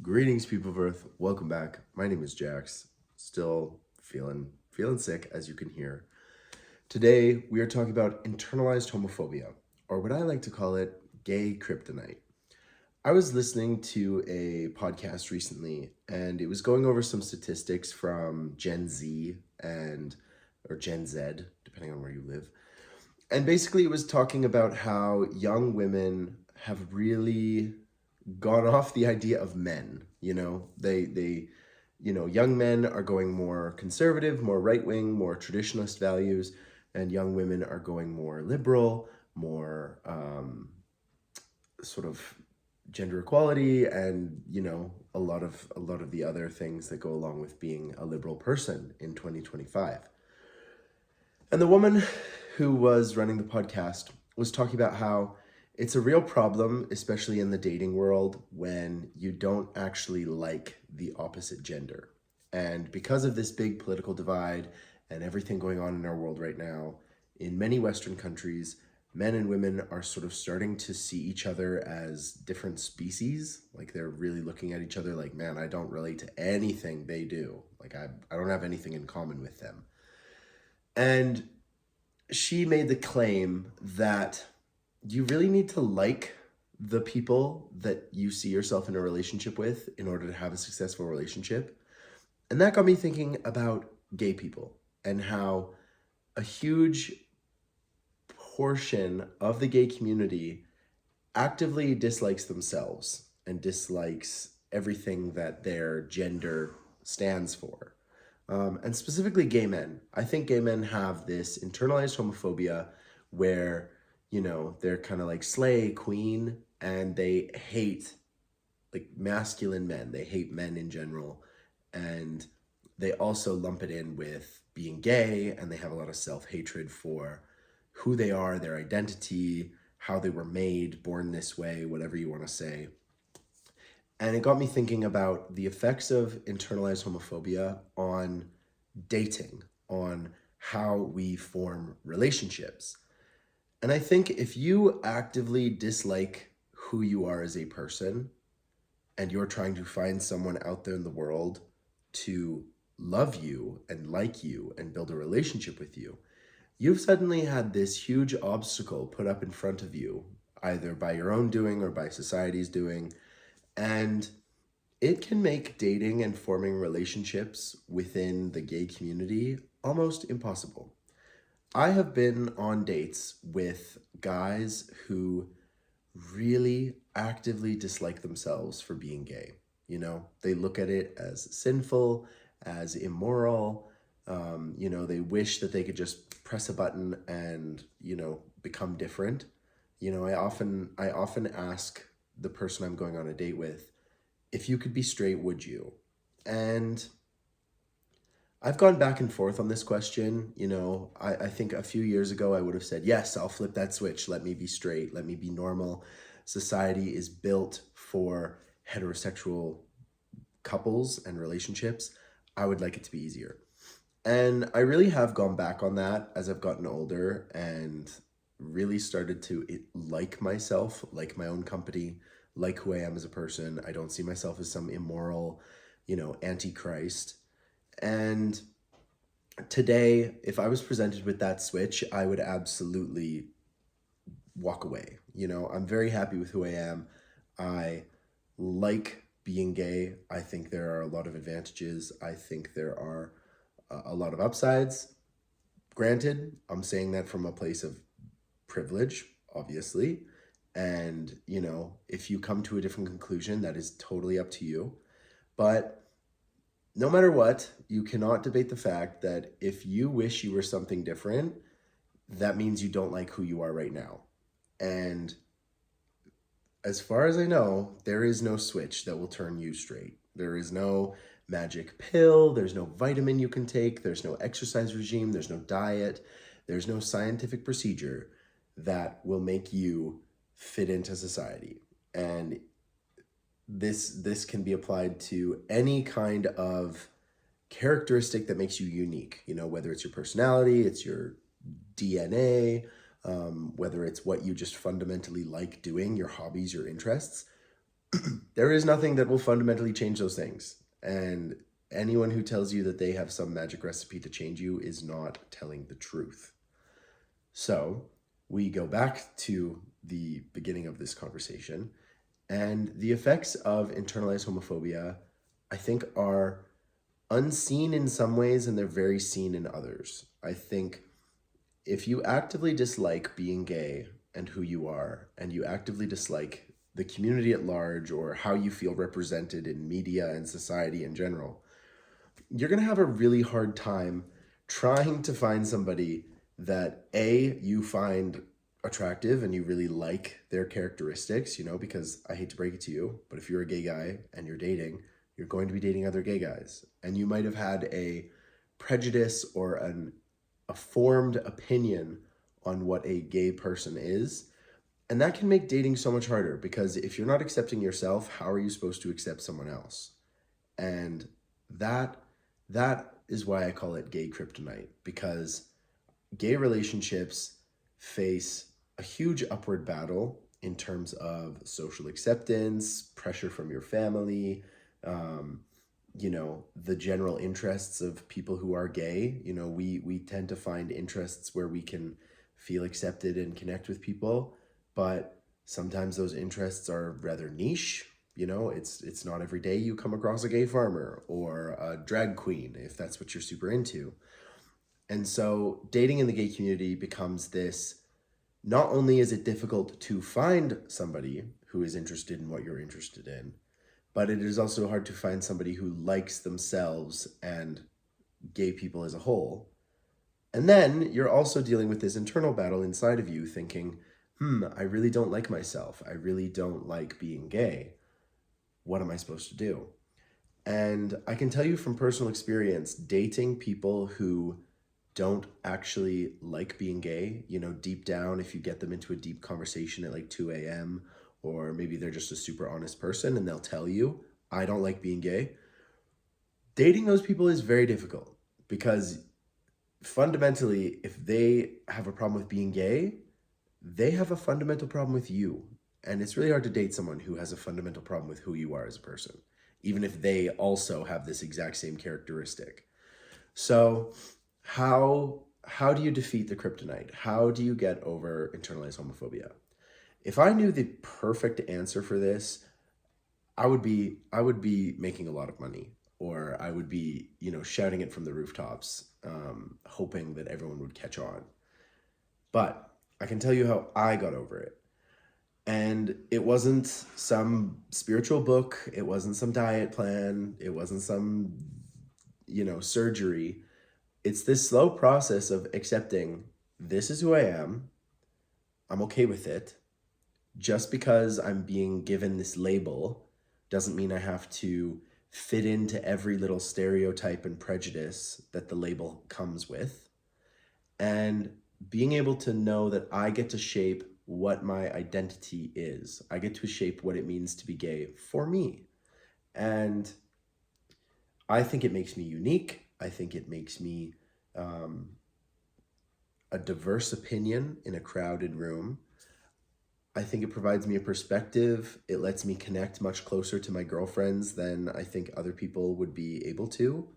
Greetings, people of Earth. Welcome back. My name is Jax. Still feeling sick, as you can hear. Today, we are talking about internalized homophobia, or what I like to call it, gay kryptonite. I was listening to a podcast recently, and it was going over some statistics from Gen Z or Gen Z, depending on where you live. And basically, it was talking about how young women have really gone off the idea of men. Young men are going more conservative, more right wing, more traditionalist values, and young women are going more liberal, more sort of gender equality, and a lot of the other things that go along with being a liberal person in 2025. And the woman who was running the podcast was talking about how it's a real problem, especially in the dating world, when you don't actually like the opposite gender. And because of this big political divide and everything going on in our world right now, in many Western countries, men and women are sort of starting to see each other as different species. Like they're really looking at each other like, man, I don't relate to anything they do. Like I don't have anything in common with them. And she made the claim that you really need to like the people that you see yourself in a relationship with in order to have a successful relationship. And that got me thinking about gay people and how a huge portion of the gay community actively dislikes themselves and dislikes everything that their gender stands for. And specifically gay men. I think gay men have this internalized homophobia where, they're kind of like slay queen and they hate like masculine men. They hate men in general. And they also lump it in with being gay, and they have a lot of self-hatred for who they are, their identity, how they were made, born this way, whatever you want to say. And it got me thinking about the effects of internalized homophobia on dating, on how we form relationships. And I think if you actively dislike who you are as a person and you're trying to find someone out there in the world to love you and like you and build a relationship with you, you've suddenly had this huge obstacle put up in front of you, either by your own doing or by society's doing. And it can make dating and forming relationships within the gay community almost impossible. I have been on dates with guys who really actively dislike themselves for being gay. They look at it as sinful, as immoral. They wish that they could just press a button and, become different. I often ask the person I'm going on a date with, if you could be straight, would you? And I've gone back and forth on this question. I think a few years ago I would have said, yes, I'll flip that switch. Let me be straight. Let me be normal. Society is built for heterosexual couples and relationships. I would like it to be easier. And I really have gone back on that as I've gotten older and really started to like myself, like my own company, like who I am as a person. I don't see myself as some immoral, antichrist. And today, if I was presented with that switch, I would absolutely walk away. I'm very happy with who I am. I like being gay. I think there are a lot of advantages. I think there are a lot of upsides. Granted, I'm saying that from a place of privilege, obviously. And, if you come to a different conclusion, that is totally up to you. But no matter what, you cannot debate the fact that if you wish you were something different, that means you don't like who you are right now. And as far as I know, there is no switch that will turn you straight. There is no magic pill. There's no vitamin you can take. There's no exercise regime. There's no diet. There's no scientific procedure that will make you fit into society. And this can be applied to any kind of characteristic that makes you unique, whether it's your personality, it's your DNA, whether it's what you just fundamentally like doing, your hobbies, your interests. There is nothing that will fundamentally change those things. And anyone who tells you that they have some magic recipe to change you is not telling the truth. So we go back to the beginning of this conversation, and the effects of internalized homophobia, I think, are unseen in some ways and they're very seen in others. I think if you actively dislike being gay and who you are, and you actively dislike the community at large or how you feel represented in media and society in general, you're going to have a really hard time trying to find somebody that you find attractive and you really like their characteristics, because I hate to break it to you, but if you're a gay guy and you're dating, you're going to be dating other gay guys. And you might have had a prejudice or a formed opinion on what a gay person is. And that can make dating so much harder, because if you're not accepting yourself, how are you supposed to accept someone else? And that is why I call it gay kryptonite, because gay relationships face a huge upward battle in terms of social acceptance, pressure from your family, the general interests of people who are gay. We tend to find interests where we can feel accepted and connect with people, but sometimes those interests are rather niche. It's not every day you come across a gay farmer or a drag queen, if that's what you're super into. And so dating in the gay community becomes this, not only is it difficult to find somebody who is interested in what you're interested in, but it is also hard to find somebody who likes themselves and gay people as a whole. And then you're also dealing with this internal battle inside of you thinking, I really don't like myself. I really don't like being gay. What am I supposed to do? And I can tell you from personal experience, dating people who don't actually like being gay, deep down, if you get them into a deep conversation at like 2 a.m., or maybe they're just a super honest person and they'll tell you, I don't like being gay. Dating those people is very difficult, because fundamentally, if they have a problem with being gay, they have a fundamental problem with you. And it's really hard to date someone who has a fundamental problem with who you are as a person, even if they also have this exact same characteristic. So how do you defeat the kryptonite? How do you get over internalized homophobia? If I knew the perfect answer for this, I would be making a lot of money, or I would be, shouting it from the rooftops, hoping that everyone would catch on. But I can tell you how I got over it. And it wasn't some spiritual book. It wasn't some diet plan. It wasn't some, surgery. It's this slow process of accepting, this is who I am. I'm okay with it. Just because I'm being given this label doesn't mean I have to fit into every little stereotype and prejudice that the label comes with. And being able to know that I get to shape what my identity is. I get to shape what it means to be gay for me. And I think it makes me unique. I think it makes me a diverse opinion in a crowded room. I think it provides me a perspective. It lets me connect much closer to my girlfriends than I think other people would be able to.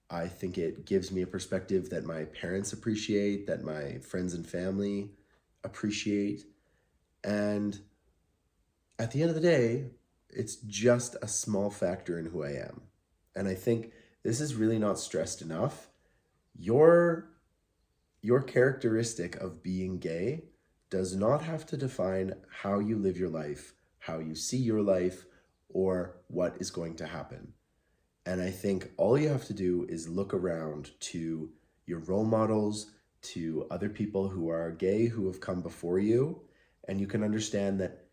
I think it gives me a perspective that my parents appreciate, that my friends and family appreciate. And at the end of the day, it's just a small factor in who I am. And I think this is really not stressed enough. Your characteristic of being gay does not have to define how you live your life, how you see your life, or what is going to happen. And I think all you have to do is look around to your role models, to other people who are gay who have come before you, and you can understand that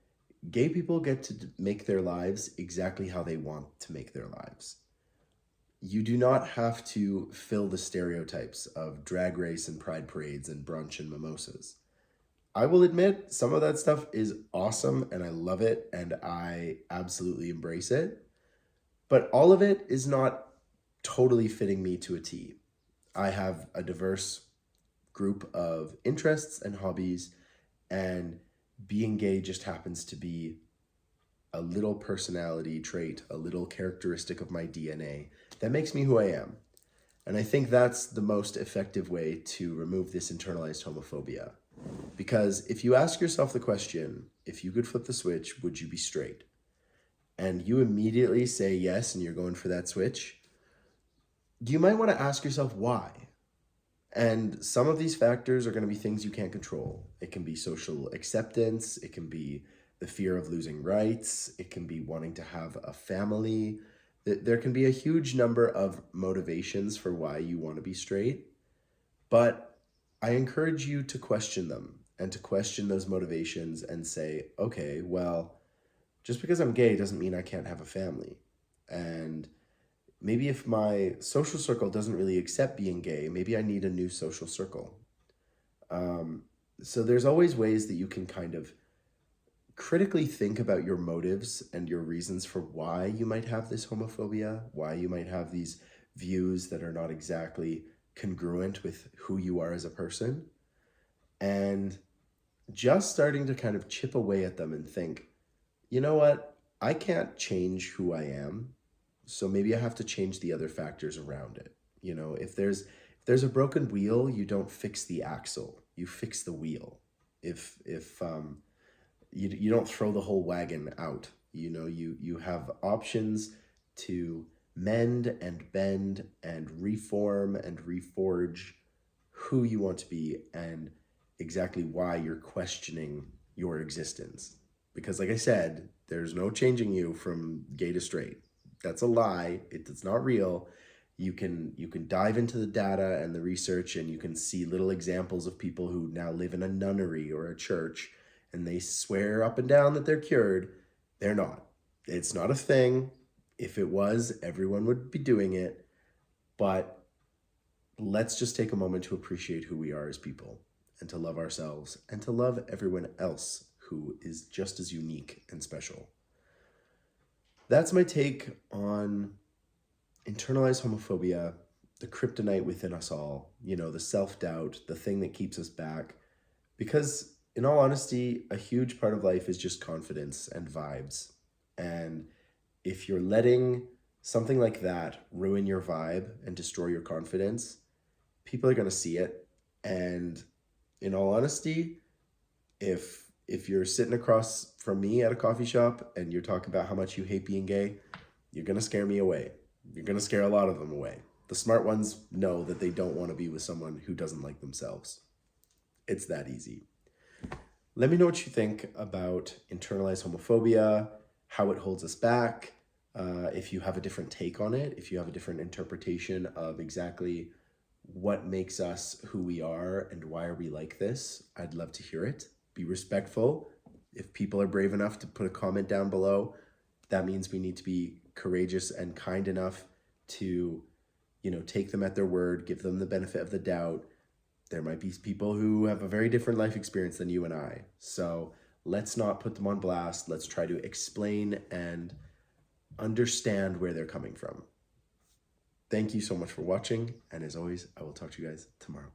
gay people get to make their lives exactly how they want to make their lives. You do not have to fill the stereotypes of drag race and pride parades and brunch and mimosas. I will admit some of that stuff is awesome and I love it and I absolutely embrace it. But all of it is not totally fitting me to a T. I have a diverse group of interests and hobbies, and being gay just happens to be a little personality trait, a little characteristic of my DNA that makes me who I am. And I think that's the most effective way to remove this internalized homophobia. Because if you ask yourself the question, if you could flip the switch, would you be straight? And you immediately say yes and you're going for that switch, you might want to ask yourself why. And some of these factors are going to be things you can't control. It can be social acceptance. It can be the fear of losing rights. It can be wanting to have a family. There can be a huge number of motivations for why you want to be straight. But I encourage you to question them and to question those motivations and say, okay, well, just because I'm gay doesn't mean I can't have a family. And maybe if my social circle doesn't really accept being gay, maybe I need a new social circle. So there's always ways that you can kind of critically think about your motives and your reasons for why you might have this homophobia, why you might have these views that are not exactly congruent with who you are as a person. And just starting to kind of chip away at them and think, you know what? I can't change who I am. So maybe I have to change the other factors around it. You know, if there's a broken wheel, you don't fix the axle, you fix the wheel. If you don't throw the whole wagon out. You know, you have options to mend and bend and reform and reforge who you want to be and exactly why you're questioning your existence. Because like I said, there's no changing you from gay to straight. That's a lie. It's not real. You can dive into the data and the research, and you can see little examples of people who now live in a nunnery or a church, and they swear up and down that they're cured. They're not. It's not a thing. If it was, everyone would be doing it. But let's just take a moment to appreciate who we are as people and to love ourselves and to love everyone else who is just as unique and special. That's my take on internalized homophobia, the kryptonite within us all, you know, the self-doubt, the thing that keeps us back. Because in all honesty, a huge part of life is just confidence and vibes. And if you're letting something like that ruin your vibe and destroy your confidence, people are going to see it. And in all honesty, if you're sitting across from me at a coffee shop and you're talking about how much you hate being gay, you're going to scare me away. You're going to scare a lot of them away. The smart ones know that they don't want to be with someone who doesn't like themselves. It's that easy. Let me know what you think about internalized homophobia, how it holds us back, if you have a different take on it, if you have a different interpretation of exactly what makes us who we are and why are we like this. I'd love to hear it. Be respectful. If people are brave enough to put a comment down below, that means we need to be courageous and kind enough to, you know, take them at their word, give them the benefit of the doubt. There might be people who have a very different life experience than you and I. So let's not put them on blast. Let's try to explain and understand where they're coming from. Thank you so much for watching. And as always, I will talk to you guys tomorrow.